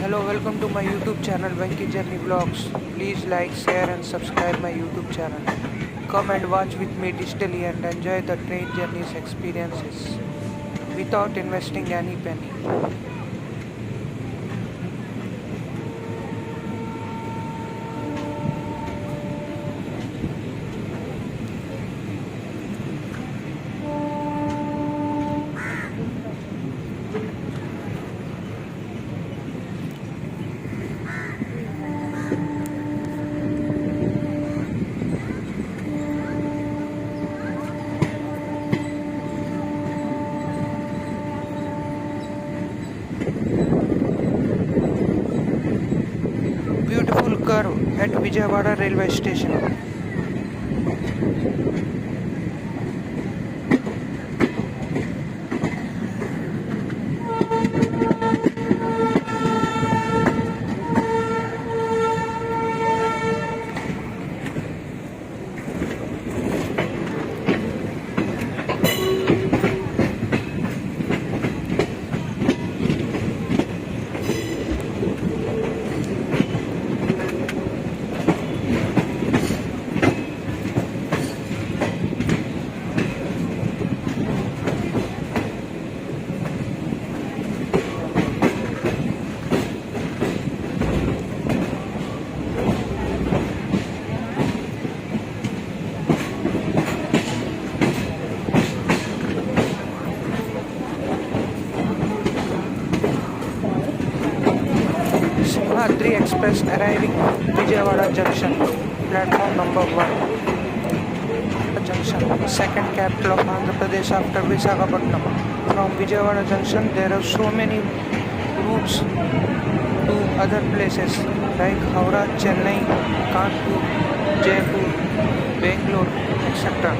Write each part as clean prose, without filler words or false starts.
Hello, welcome to my YouTube channel Venki Journey Vlogs. Please like, share and subscribe my YouTube channel. Come and watch with me digitally and enjoy the train journeys experiences without investing any penny. Beautiful curve at Vijaywada railway station. Simhadri Express arriving Vijayawada Junction, platform number 1. Junction, second capital of Andhrapradesh after Visakhapatnam. From Vijayawada Junction, there are so many routes to other places like Howrah, Chennai, Kanpur, Jaipur, Banglore, etc.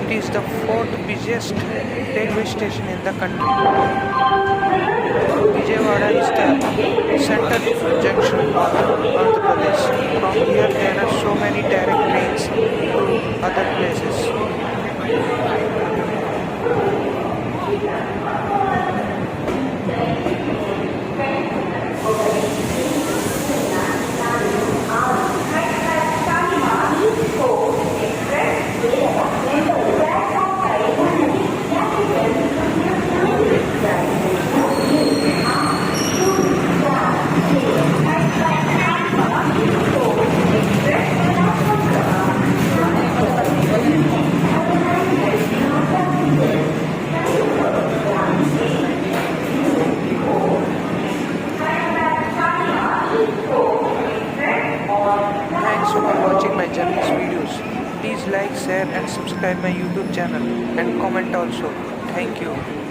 It is the fourth busiest railway station in the country. Vijaywada is the central junction of Andhra Pradesh. From here there are so many direct trains to other places. Thanks for watching my journey's videos. Please like, share and subscribe my YouTube channel and comment also. Thank you.